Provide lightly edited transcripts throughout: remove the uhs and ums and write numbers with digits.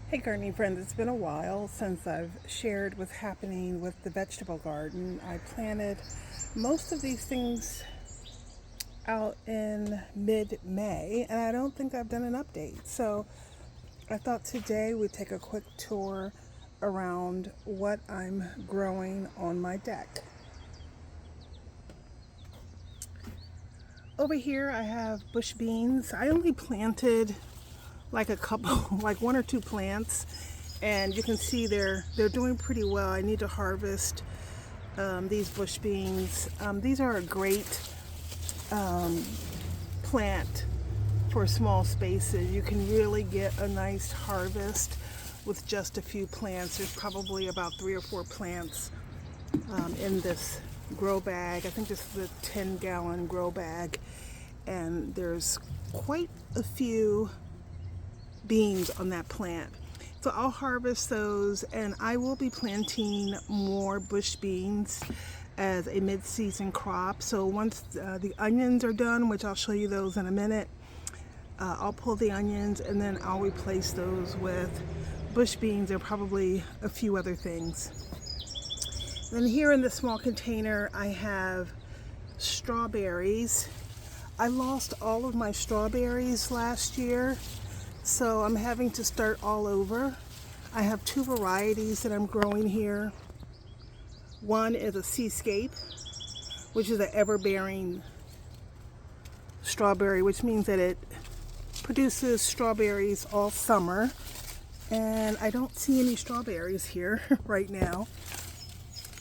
Hey gardening friends, it's been a while since I've shared what's happening with the vegetable garden. I planted most of these things out in mid-May and I don't think I've done an update. So I thought today we'd take a quick tour around what I'm growing on my deck. Over here I have bush beans. I only planted like a couple, like one or two plants, and you can see they're doing pretty well. I need to harvest these bush beans. These are a great plant for small spaces. You can really get a nice harvest with just a few plants. There's probably about 3 or 4 plants in this grow bag. I think this is a 10-gallon grow bag, and there's quite a few beans on that plant. So I'll harvest those, and I will be planting more bush beans as a mid-season crop. So once the onions are done, which I'll show you those in a minute, I'll pull the onions and then I'll replace those with bush beans and probably a few other things. Then here in the small container I have strawberries. I lost all of my strawberries last year, so I'm having to start all over. I have 2 varieties that I'm growing here. One is a Seascape, which is an ever-bearing strawberry, which means that it produces strawberries all summer. And I don't see any strawberries here right now.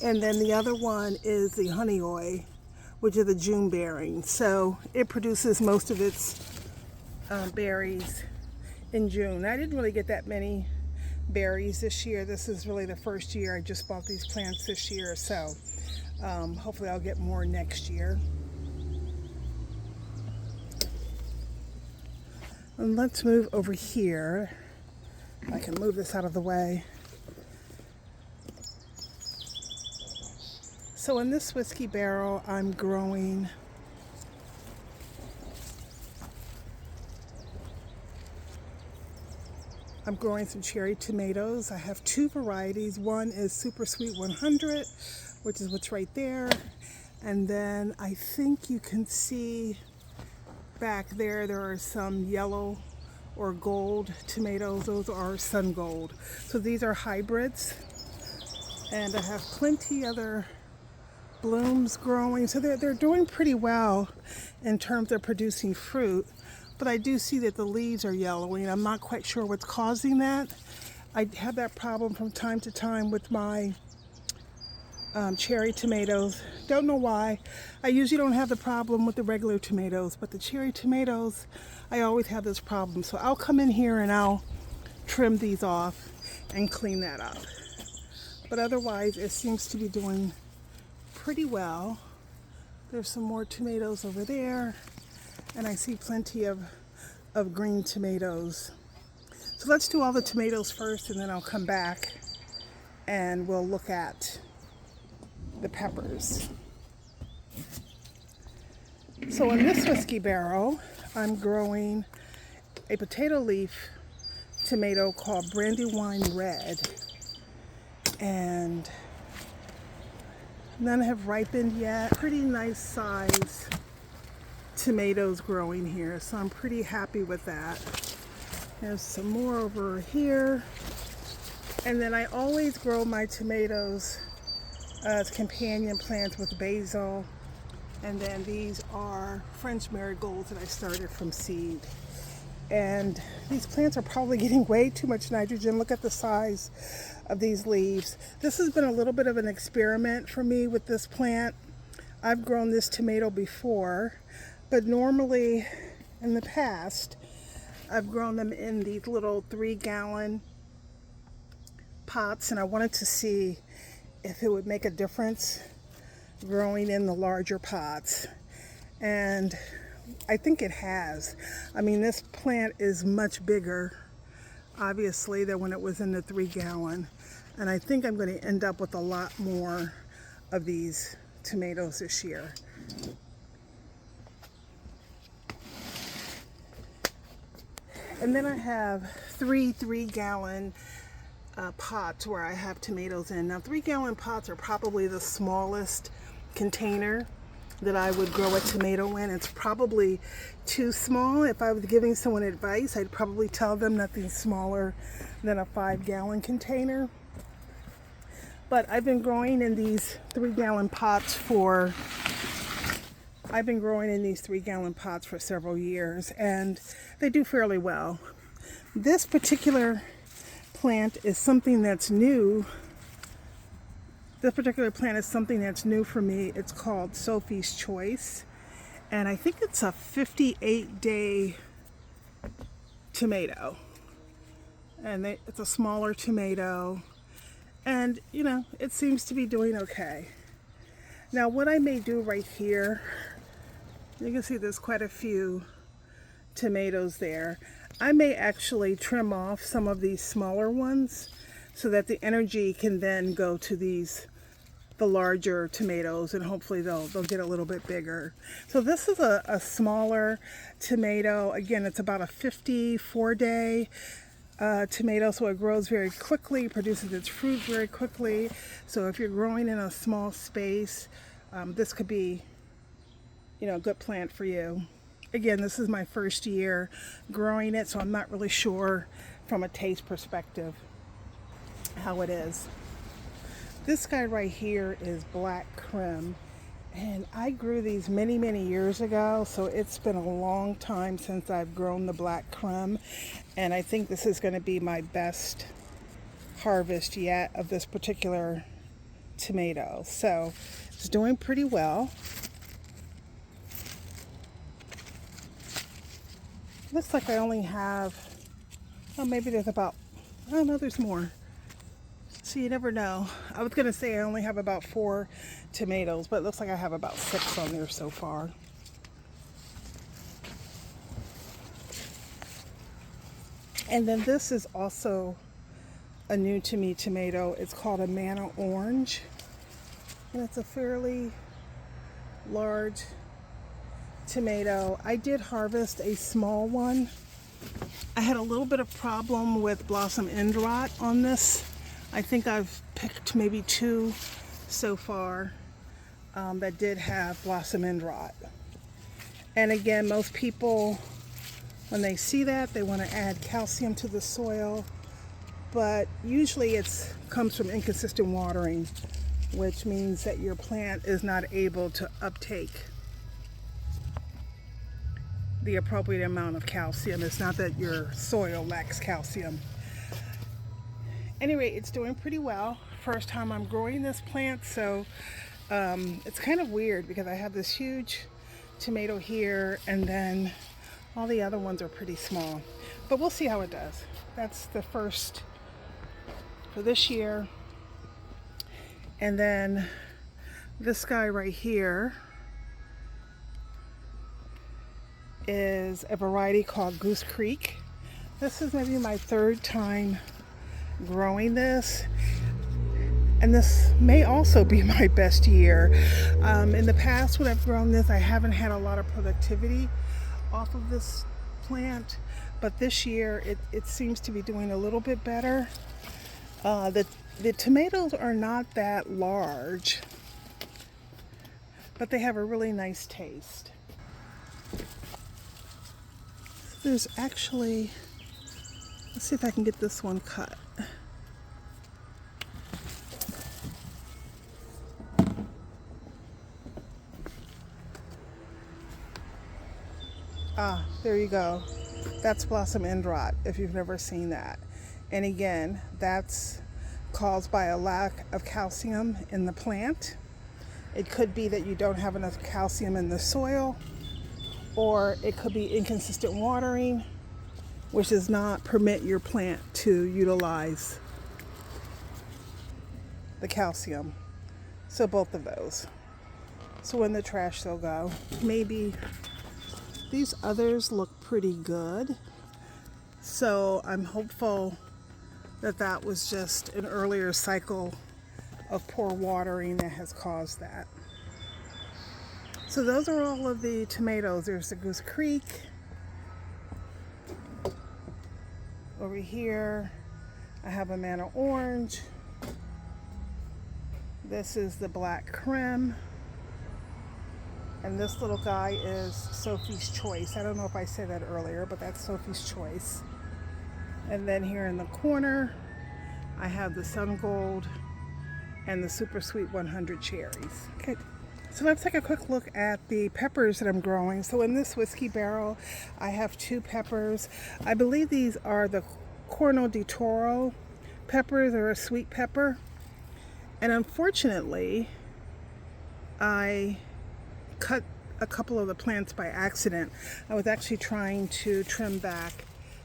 And then the other one is the Honey Oy, which is a June bearing. So it produces most of its berries in June. I didn't really get that many berries this year. This is really the first year. I just bought these plants this year, so hopefully I'll get more next year. And let's move over here. I can move this out of the way. So in this whiskey barrel, I'm growing some cherry tomatoes. I have 2 varieties. One is Super Sweet 100, which is what's right there. And then I think you can see back there, there are some yellow or gold tomatoes. Those are sun gold. So these are hybrids. And I have plenty other blooms growing. So they're doing pretty well in terms of producing fruit. But I do see that the leaves are yellowing. I'm not quite sure what's causing that. I have that problem from time to time with my cherry tomatoes. Don't know why. I usually don't have the problem with the regular tomatoes, but the cherry tomatoes, I always have this problem. So I'll come in here and I'll trim these off and clean that up. But otherwise, it seems to be doing pretty well. There's some more tomatoes over there, and I see plenty of green tomatoes. So let's do all the tomatoes first, and then I'll come back and we'll look at the peppers. So in this whiskey barrel, I'm growing a potato leaf tomato called Brandywine Red, and none have ripened yet. Pretty nice size tomatoes growing here, so I'm pretty happy with that. There's some more over here. And then I always grow my tomatoes as companion plants with basil. And then these are French marigolds that I started from seed. And these plants are probably getting way too much nitrogen. Look at the size of these leaves. This has been a little bit of an experiment for me with this plant. I've grown this tomato before, but normally in the past I've grown them in these little 3-gallon pots, and I wanted to see if it would make a difference growing in the larger pots, and I think it has. I mean, this plant is much bigger obviously than when it was in the 3-gallon, and I think I'm going to end up with a lot more of these tomatoes this year. And then I have three 3-gallon pots where I have tomatoes in. Now 3-gallon pots are probably the smallest container that I would grow a tomato in. It's probably too small. If I was giving someone advice, I'd probably tell them nothing smaller than a 5-gallon container. But I've been growing in these 3-gallon pots for several years, and they do fairly well. This particular plant is something that's new. This particular plant is something that's new for me. It's called Sophie's Choice, and I think it's a 58-day tomato. And it's a smaller tomato, and you know, it seems to be doing okay. Now what I may do right here, you can see there's quite a few tomatoes there. I may actually trim off some of these smaller ones so that the energy can then go to the larger tomatoes, and hopefully they'll get a little bit bigger. So this is a smaller tomato. Again, it's about a 54-day tomato, so it grows very quickly, produces its fruit very quickly. So if you're growing in a small space, this could be, you know, a good plant for you. Again, this is my first year growing it, so I'm not really sure from a taste perspective how it is. This guy right here is Black Creme, and I grew these many years ago, so it's been a long time since I've grown the Black Creme, and I think this is going to be my best harvest yet of this particular tomato. So it's doing pretty well. Looks like I only have, oh, maybe there's about, oh no, there's more. So you never know. I was going to say I only have about 4 tomatoes, but it looks like I have about 6 on there so far. And then this is also a new to me tomato. It's called a Manna Orange, and it's a fairly large tomato. I did harvest a small one. I had a little bit of problem with blossom end rot on this. I think I've picked maybe 2 so far that did have blossom end rot. And again, most people, when they see that, they want to add calcium to the soil, but usually it comes from inconsistent watering, which means that your plant is not able to uptake the appropriate amount of calcium. It's not that your soil lacks calcium. Anyway, it's doing pretty well. First time I'm growing this plant, so it's kind of weird because I have this huge tomato here, and then all the other ones are pretty small. But we'll see how it does. That's the first for this year. And then this guy right here is a variety called Goose Creek. This is maybe my 3rd time growing this, and this may also be my best year. In the past when I've grown this, I haven't had a lot of productivity off of this plant, but this year it seems to be doing a little bit better. The tomatoes are not that large, but they have a really nice taste. There's actually, let's see if I can get this one cut. Ah, there you go. That's blossom end rot, if you've never seen that. And again, that's caused by a lack of calcium in the plant. It could be that you don't have enough calcium in the soil, or it could be inconsistent watering, which does not permit your plant to utilize the calcium. So both of those. So in the trash they'll go. Maybe these others look pretty good. So I'm hopeful that that was just an earlier cycle of poor watering that has caused that. So those are all of the tomatoes. There's the Goose Creek. Over here, I have a manna orange. This is the black creme. And this little guy is Sophie's Choice. I don't know if I said that earlier, but that's Sophie's Choice. And then here in the corner, I have the Sun Gold and the Super Sweet 100 cherries. Okay, so let's take a quick look at the peppers that I'm growing. So in this whiskey barrel, I have 2 peppers. I believe these are the Corno di Toro peppers, or a sweet pepper. And unfortunately, I cut a couple of the plants by accident. I was actually trying to trim back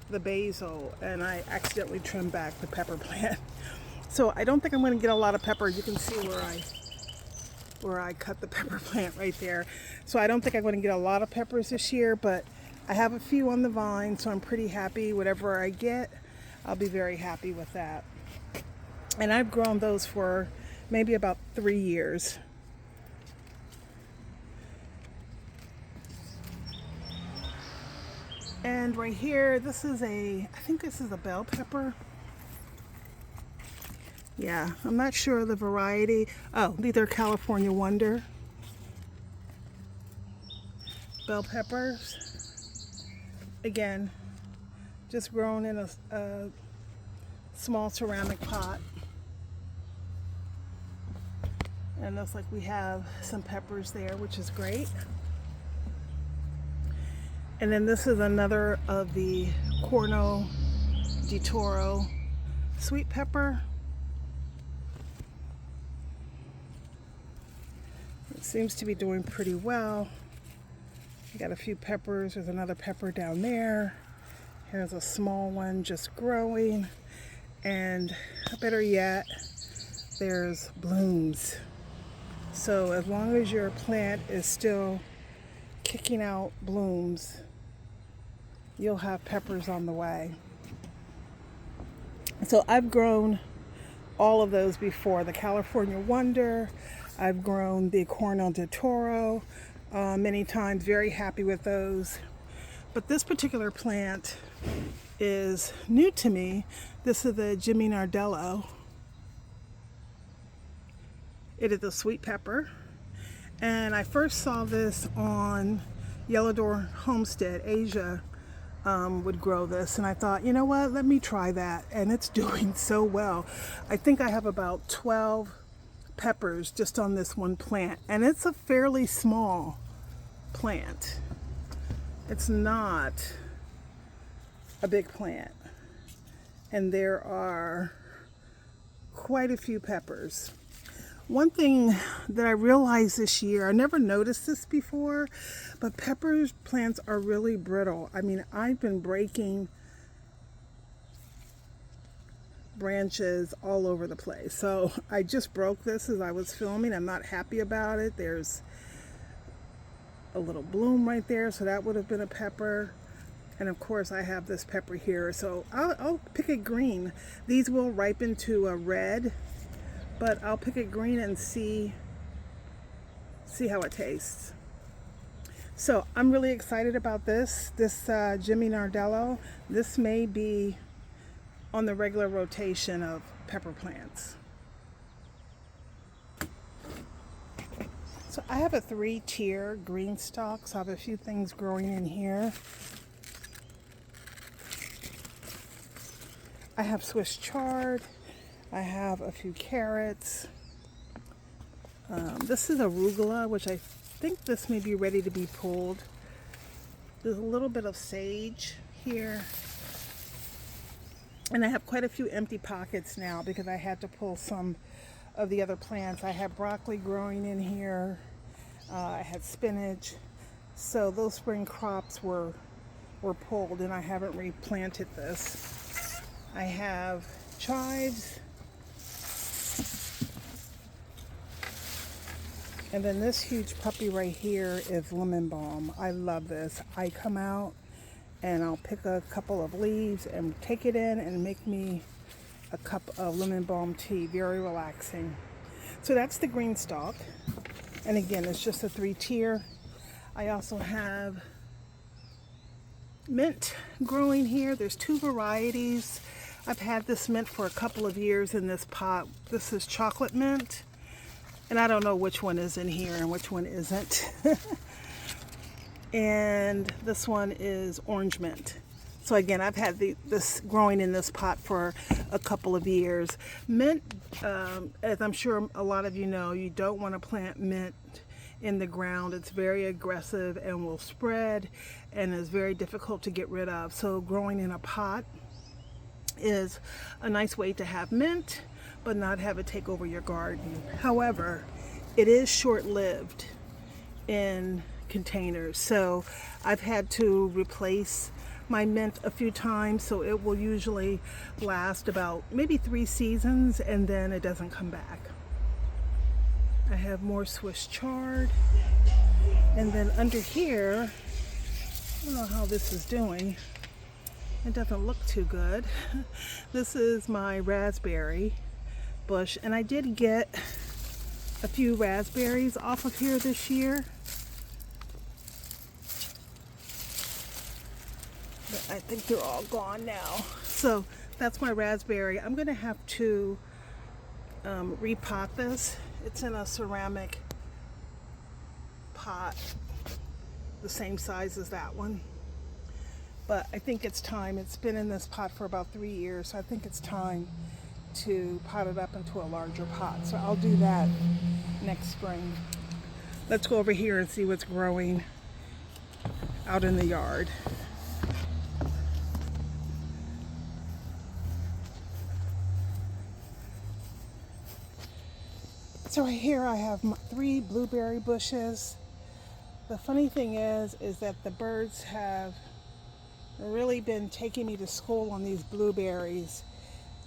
the basil, and I accidentally trimmed back the pepper plant. So I don't think I'm going to get a lot of peppers. You can see where I cut the pepper plant right there. So I don't think I'm going to get a lot of peppers this year, but I have a few on the vine, so I'm pretty happy. Whatever I get, I'll be very happy with that. And I've grown those for maybe about 3 years. And right here, this is I think this is a bell pepper. Yeah, I'm not sure of the variety. Oh, these are California Wonder bell peppers. Again, just grown in a small ceramic pot. And looks like we have some peppers there, which is great. And then this is another of the Corno di Toro sweet pepper. It seems to be doing pretty well. I got a few peppers. There's another pepper down there. Here's a small one just growing. And better yet, there's blooms. So as long as your plant is still kicking out blooms, you'll have peppers on the way. So I've grown all of those before. The California Wonder, I've grown the Corno di Toro many times, very happy with those. But this particular plant is new to me. This is the Jimmy Nardello. It is a sweet pepper. And I first saw this on Yellow Door Homestead. Asia would grow this, and I thought, you know what, let me try that. And it's doing so well. I think I have about 12 peppers just on this one plant, and it's a fairly small plant. It's not a big plant, and there are quite a few peppers. One thing that I realized this year, I never noticed this before, but pepper plants are really brittle. I mean, I've been breaking branches all over the place. So I just broke this as I was filming. I'm not happy about it. There's a little bloom right there, so that would have been a pepper. And of course I have this pepper here, so I'll pick a green. These will ripen to a red, but I'll pick a green and see how it tastes. So I'm really excited about this Jimmy Nardello. This may be on the regular rotation of pepper plants. So I have a 3-tier green stalk, so I have a few things growing in here. I have Swiss chard. I have a few carrots. This is arugula, which I think this may be ready to be pulled. There's a little bit of sage here. And I have quite a few empty pockets now because I had to pull some of the other plants. I have broccoli growing in here. I had spinach. So those spring crops were pulled, and I haven't replanted this. I have chives. And then this huge puppy right here is lemon balm. I love this. I come out and I'll pick a couple of leaves and take it in and make me a cup of lemon balm tea. Very relaxing. So that's the green stalk. And again, it's just a 3-tier. I also have mint growing here. There's two varieties. I've had this mint for a couple of years in this pot. This is chocolate mint, and I don't know which one is in here and which one isn't. And this one is orange mint. So again, I've had this growing in this pot for a couple of years. Mint, as I'm sure a lot of you know, you don't want to plant mint in the ground. It's very aggressive and will spread and is very difficult to get rid of. So growing in a pot is a nice way to have mint, but not have it take over your garden. However, it is short-lived in containers, so I've had to replace my mint a few times, so it will usually last about maybe 3 seasons and then it doesn't come back. I have more Swiss chard, and then under here, I don't know how this is doing. It doesn't look too good. This is my raspberry bush, and I did get a few raspberries off of here this year. But I think they're all gone now. So that's my raspberry. I'm gonna have to repot this. It's in a ceramic pot, the same size as that one. But I think it's time. It's been in this pot for about 3 years, so I think it's time to pot it up into a larger pot. So I'll do that next spring. Let's go over here and see what's growing out in the yard. So right here I have 3 blueberry bushes. The funny thing is that the birds have really been taking me to school on these blueberries.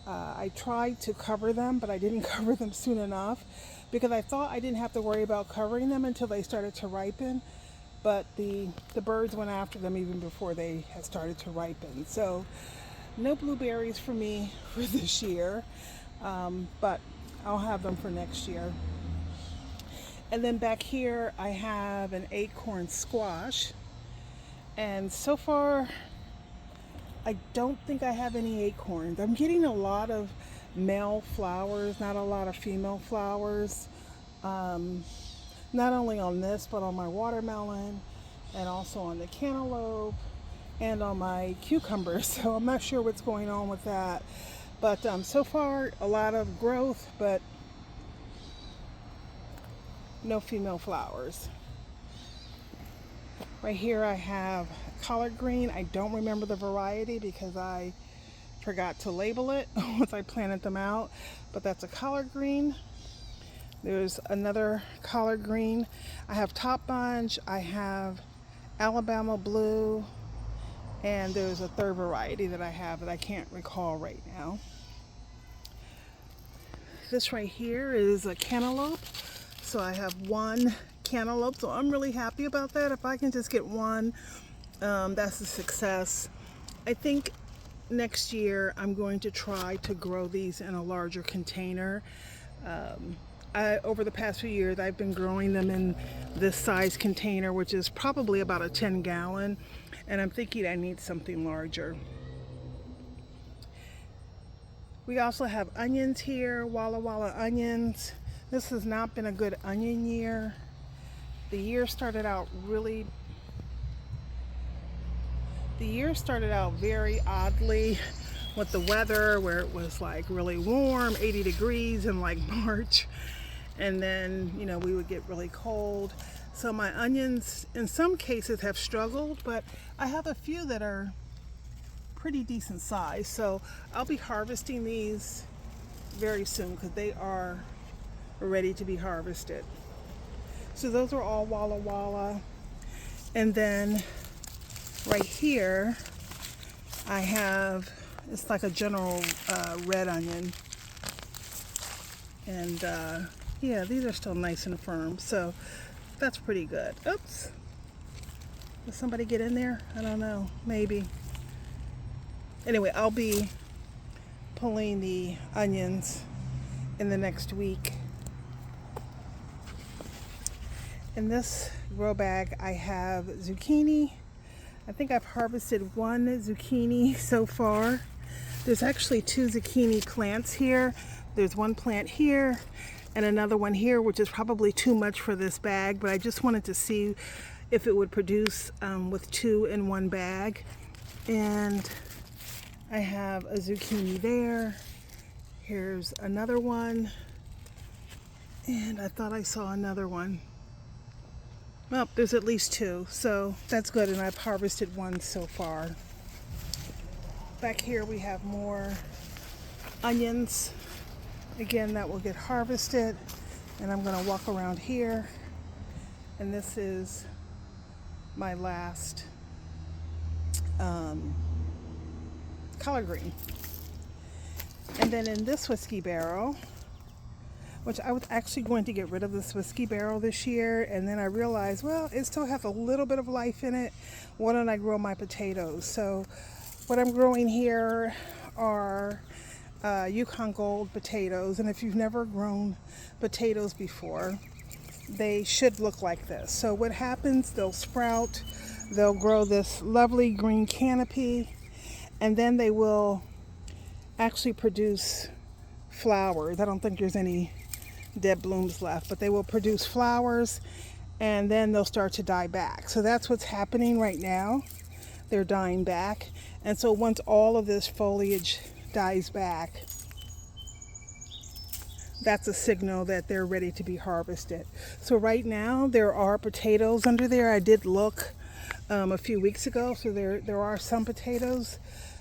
I tried to cover them, but I didn't cover them soon enough because I thought I didn't have to worry about covering them until they started to ripen. But the birds went after them even before they had started to ripen. So no blueberries for me for this year, but I'll have them for next year. And then back here I have an acorn squash, and so far I don't think I have any acorns. I'm getting a lot of male flowers, not a lot of female flowers, not only on this but on my watermelon and also on the cantaloupe and on my cucumbers. So I'm not sure what's going on with that. But so far, a lot of growth, but no female flowers. Right here I have collard green. I don't remember the variety because I forgot to label it once I planted them out, but that's a collard green. There's another collard green. I have top bunch, I have Alabama blue, and there's a third variety that I have that I can't recall right now. This right here is a cantaloupe. So I have 1 cantaloupe, so I'm really happy about that. If I can just get 1, that's a success. I think next year I'm going to try to grow these in a larger container. Over the past few years I've been growing them in this size container, which is probably about a 10-gallon, and I'm thinking I need something larger. We also have onions here, Walla Walla onions. This has not been a good onion year. The year started out very oddly with the weather, where it was like really warm, 80 degrees in like March. And then, you know, we would get really cold. So my onions in some cases have struggled, but I have a few that are pretty decent size. So I'll be harvesting these very soon because they are ready to be harvested. So those are all Walla Walla. And then right here I have, it's like a general red onion. And yeah, these are still nice and firm. So that's pretty good. Oops. Did somebody get in there? I don't know. Maybe. Anyway, I'll be pulling the onions in the next week. In this grow bag I have zucchini, I think I've harvested one zucchini so far. There's actually two zucchini plants here. There's one plant here and another one here, which is probably too much for this bag, but I just wanted to see if it would produce with two in one bag. And I have a zucchini there. Here's another one. And I thought I saw another one. Well, there's at least two, so that's good, and I've harvested one so far. Back here we have more onions. Again, that will get harvested, and I'm going to walk around here. And this is my last collard green. And then in this whiskey barrel, which I was actually going to get rid of this whiskey barrel this year, and then I realized, well, it still has a little bit of life in it. Why don't I grow my potatoes? So what I'm growing here are Yukon Gold potatoes, and if you've never grown potatoes before, they should look like this. So what happens, they'll sprout, they'll grow this lovely green canopy, and then they will actually produce flowers. I don't think there's any dead blooms left, but they will produce flowers, and then they'll start to die back. So that's what's happening right now. They're dying back, and so once all of this foliage dies back, that's a signal that they're ready to be harvested. So right now there are potatoes under there. I did look a few weeks ago, so there are some potatoes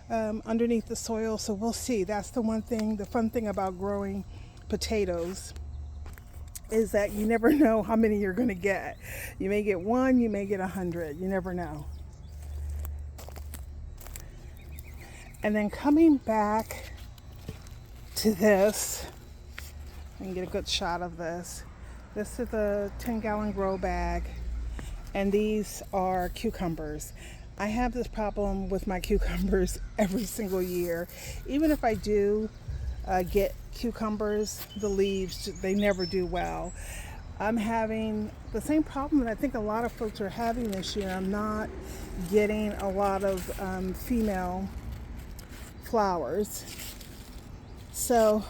underneath the soil, so we'll see. That's the one thing, the fun thing about growing potatoes, is that you never know how many you're going to get. You may get one, you may get 100, you never know. And then coming back to this, I can get a good shot of this. This is a 10-gallon grow bag, and these are cucumbers. I have this problem with my cucumbers every single year. Even if I do get cucumbers, the leaves, they never do well. I'm having the same problem that I think a lot of folks are having this year. I'm not getting a lot of female flowers. So,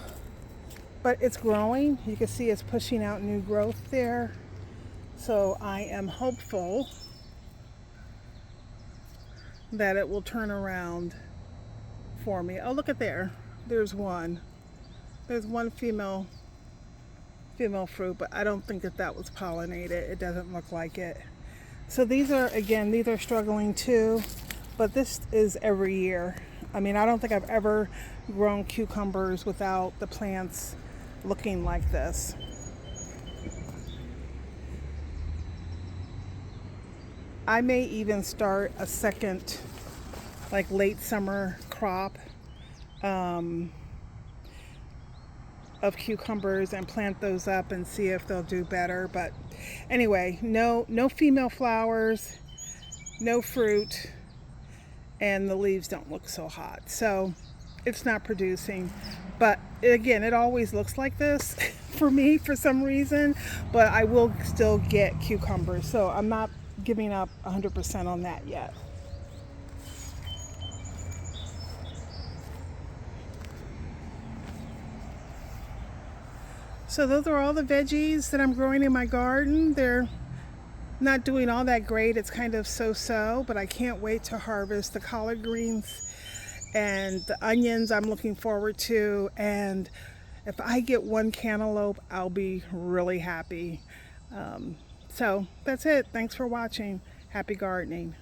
but it's growing. You can see it's pushing out new growth there. So I am hopeful that it will turn around for me. Oh, look at there. There's one. There's one female fruit, but I don't think that was pollinated. It doesn't look like it. So these are, again, these are struggling too, but this is every year. I mean, I don't think I've ever grown cucumbers without the plants looking like this. I may even start a second, like late summer crop of cucumbers and plant those up and see if they'll do better. But anyway, no female flowers, no fruit, and the leaves don't look so hot. So it's not producing. But again, it always looks like this for me for some reason, but I will still get cucumbers. So I'm not giving up 100% on that yet. So those are all the veggies that I'm growing in my garden. They're not doing all that great. It's kind of so-so, but I can't wait to harvest the collard greens and the onions I'm looking forward to. And if I get one cantaloupe, I'll be really happy. So that's it. Thanks for watching. Happy gardening.